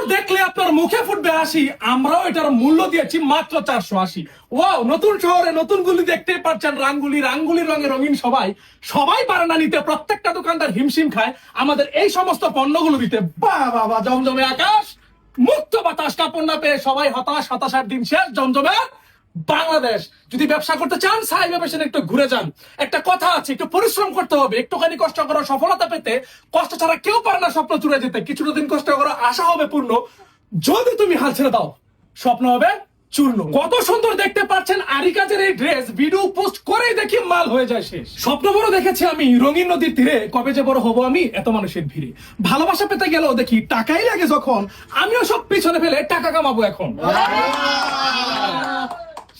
কাপড় দেখলে আপনার মুখে ফুটবে হাসি, আমরাও এটার মূল্য দিয়েছি মাত্র 480। ওয়াও, নতুন শহরে নতুন গুলি দেখতেই পাচ্ছেন, রাঙ্গুলির রঙে রঙিন। সবাই পারে না নিতে, প্রত্যেকটা দোকানদার হিমশিম খায় আমাদের এই সমস্ত পণ্যগুলো দিতে। বাবা জমজমে আকাশ, মুক্ত বাতাস, কাপড় না পেয়ে সবাই হতাশার দিন শেষ। জমজমে বাংলাদেশ। যদি ব্যবসা করতে চান সাইবা ফ্যাশনে একটু ঘুরে যান। একটা কথা আছে, একটু পরিশ্রম করতে হবে, একটুখানি কষ্ট করো সফলতা পেতে। কষ্ট ছাড়া কেউ পারে না স্বপ্ন চুরে যেতে। কিছুটা দিন কষ্ট করো, আশা হবে পূর্ণ। যদি তুমি হাল ছেড়ে দাও, স্বপ্ন হবে চূর্ণ। কত সুন্দর দেখতে পাচ্ছেন আরি কাজের এই ড্রেস, ভিডিও পোস্ট করেই দেখি মাল হয়ে যায় শেষ। স্বপ্ন বড় দেখেছি আমি রঙিন নদীর তীরে, কবে যে বড় হবো আমি এত মানুষের ভিড়ে। ভালোবাসা পেতে গেলেও দেখি টাকাই লাগে যখন, আমিও সব পিছনে ফেলে টাকা কামাবো এখন।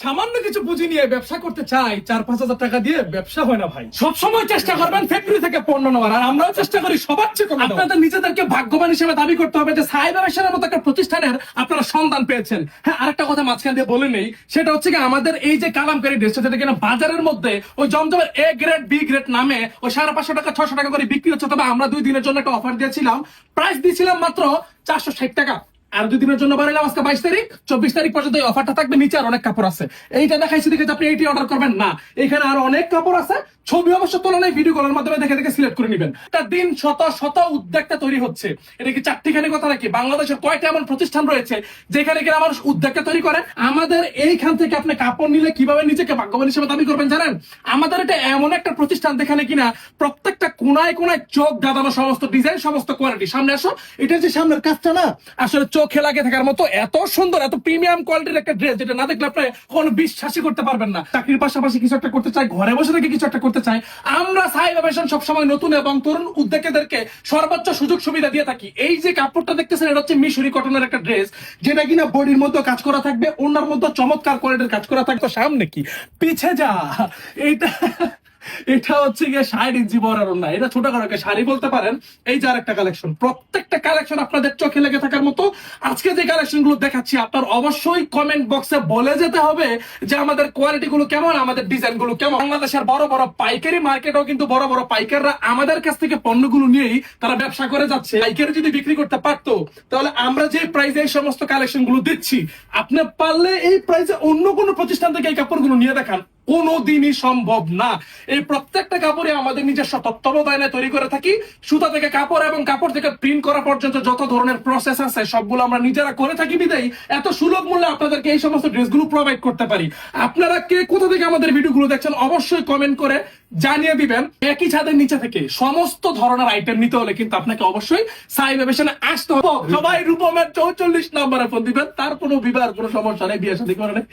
সামান্য কিছু পুঁজি নিয়ে ব্যবসা করতে চাই, 4-5 হাজার টাকা দিয়ে ব্যবসা হয় না ভাই। সবসময় চেষ্টা করবেন ফ্যাক্টরি থেকে পণ্য নেওয়ার, আর আমরাও চেষ্টা করি সবার চেয়ে কম। আপনাদের নিজেদেরকে ভাগ্যবান হিসেবে দাবি করতে হবে যে সাইবা ফ্যাশনের মতো একটা প্রতিষ্ঠানের আপনারা সন্ধান পেয়েছেন। হ্যাঁ, আরেকটা কথা মাঝখান দিয়ে বলে নেই, সেটা হচ্ছে কি আমাদের এই যে কালামকারী ড্রেসটা, যেটা কিনা বাজারের মধ্যে ওই জমজমের এ গ্রেড বি গ্রেড নামে ওই 550 টাকা 600 টাকা করে বিক্রি হচ্ছে। তবে আমরা 2 দিনের জন্য একটা অফার দিয়েছিলাম, প্রাইস দিয়েছিলাম মাত্র 460 টাকা। আর 2 দিনের জন্য বাড়াইলাম, আজকে 22 তারিখ 24 তারিখ পর্যন্ত এই অফারটা থাকবে। নিচে আর অনেক কাপড় আছে, এইটা দেখাইছি দেখে আপনি এইটি অর্ডার করবেন না, এখানে আরো অনেক কাপড় আছে। ছবি অবশ্য তোলা নেই, ভিডিও কলের মাধ্যমে দেখে সিলেক্ট করে নেবেন। একটা দিন শত উদ্যোক্তা তৈরি হচ্ছে। এটা কি চারটিখানি কথা নাকি? বাংলাদেশের কয়টা এমন প্রতিষ্ঠান রয়েছে যেখানে কিনা মানুষ উদ্যোক্তা তৈরি করে? আমাদের এইখান থেকে আপনি কাপড় নিলে কিভাবে নিজেকে ভাগ্যবান হিসেবে দাবি করবেন জানেন? আমাদের এটা এমন একটা প্রতিষ্ঠান যেখানে কিনা প্রত্যেকটা কোনায় চোখ দাঁড়ানো, সমস্ত ডিজাইন, সমস্ত কোয়ালিটি। সামনে আসো, এটা যে সামনের কাজটা না, আসলে চোখে লাগে থাকার মতো এত সুন্দর, এত প্রিমিয়াম কোয়ালিটির একটা ড্রেস, যেটা না দেখলে আপনি কোনো বিশ্বাসই করতে পারবেন না। চাকরির পাশাপাশি কিছু একটা করতে চাই, ঘরে বসে থেকে কিছু একটা করতে চাই, আমরা সাইবা ফ্যাশন সবসময় নতুন এবং তরুণ উদ্যোক্তাদেরকে সর্বোচ্চ সুযোগ সুবিধা দিয়ে থাকি। এই যে কাপড়টা দেখতেছেন, এটা হচ্ছে মিশরি কটনের একটা ড্রেস, যেটা কিনা বডির মধ্যে কাজ করা থাকবে, ওনার মধ্যে চমৎকার কোয়ালিটির কাজ করা থাকবে। সামনে কি পিছে যা, এটা হচ্ছে গিয়ে 60 ইঞ্চি বড় না, এটা ছোট করে শাড়ি বলতে পারেন। এই যে আরেকটা কালেকশন, প্রত্যেকটা কালেকশন আপনাদের চোখে লেগে থাকার মতো। আজকে যে কালেকশন গুলো দেখাচ্ছি, আপনার অবশ্যই কমেন্ট বক্সে বলে যেতে হবে যে আমাদের কোয়ালিটি গুলো কেমন, আমাদের ডিজাইন গুলো কেমন। বাংলাদেশের বড় পাইকারি মার্কেটও কিন্তু বড় পাইকাররা আমাদের কাছ থেকে পণ্যগুলো নিয়েই তারা ব্যবসা করে যাচ্ছে। পাইকারি যদি বিক্রি করতে পারতো, তাহলে আমরা যে প্রাইসে এই সমস্ত কালেকশন গুলো দিচ্ছি, আপনি পারলে এই প্রাইসে অন্য কোনো প্রতিষ্ঠান থেকে এই কাপড়গুলো নিয়ে দেখান, কোনোদিনই সম্ভব না। এই প্রত্যেকটা কাপড়ে আমাদের নিজস্ব তত্ত্বাবধানে তৈরি করে থাকি। সুতা থেকে কাপড় এবং কাপড় থেকে প্রিন্ট করা পর্যন্ত যত ধরনের প্রসেস আছে সবগুলো আমরা নিজেরা করে থাকি বিদায়ী এত সুলভ মূল্যে আপনাদেরকে এই সমস্ত ড্রেসগুলো প্রোভাইড করতে পারি। আপনারা কে কোথা থেকে আমাদের ভিডিওগুলো দেখছেন অবশ্যই কমেন্ট করে জানিয়ে দিবেন। একই ছাদের নিচে থেকে সমস্ত ধরনের আইটেম নিতে হলে কিন্তু আপনাকে অবশ্যই সাইবা ফ্যাশনে আসতে হবে। সবাই রূপমের 44 নম্বরে ফোন দিবেন। তার কোনো বিবাহের কোনো সমস্যা নেই, বিয়ে শাদী করে নেই,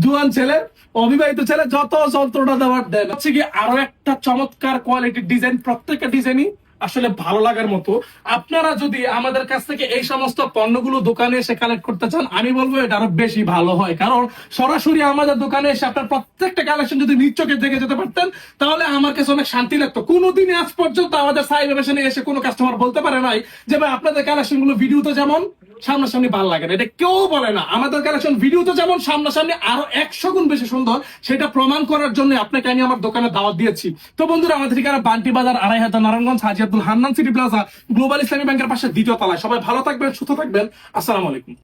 জুয়ান ছেলে, অবিবাহিত ছেলে যত যন্ত্রণা দেওয়ার দেন। হচ্ছে কি আরো একটা চমৎকার কোয়ালিটির ডিজাইন, প্রত্যেকটা ডিজাইনই আসলে ভালো লাগার মতো। আপনারা যদি আমাদের কাছ থেকে এই সমস্ত পণ্যগুলো দোকানে এসে কালেক্ট করতে চান, আমি বলবো এটা আরো বেশি ভালো হয়। কারণ সরাসরি আমাদের দোকানে এসে আপনার প্রত্যেকটা কালেকশন যদি নিজ চোখে দেখে যেতে পারতেন, তাহলে আমার কাছে অনেক শান্তি লাগতো। কোনোদিন আজ পর্যন্ত আমাদের সাইবা ফ্যাশনে এসে কোনো কাস্টমার বলতে পারে নাই যে ভাই আপনাদের কালেকশন গুলো ভিডিওতে যেমন সামনাসামনি ভালো লাগে না, এটা কেউ বলে না। আমাদের কালেকশন ভিডিওতে যেমন সামনাসামনি আরো 100 গুণ বেশি সুন্দর, সেটা প্রমাণ করার জন্য আপনাকে আমি আমার দোকানে দাওয়াত দিয়েছি। তো বন্ধুরা, আমাদের ঠিকানা Banti Bazar, 2500 Narayanganj, Haji Abdul Hannan city plaza, global Islami ব্যাংকের পাশে 2য় তলায়। সবাই ভালো থাকবেন, সুস্থ থাকবেন। আসসালামু আলাইকুম।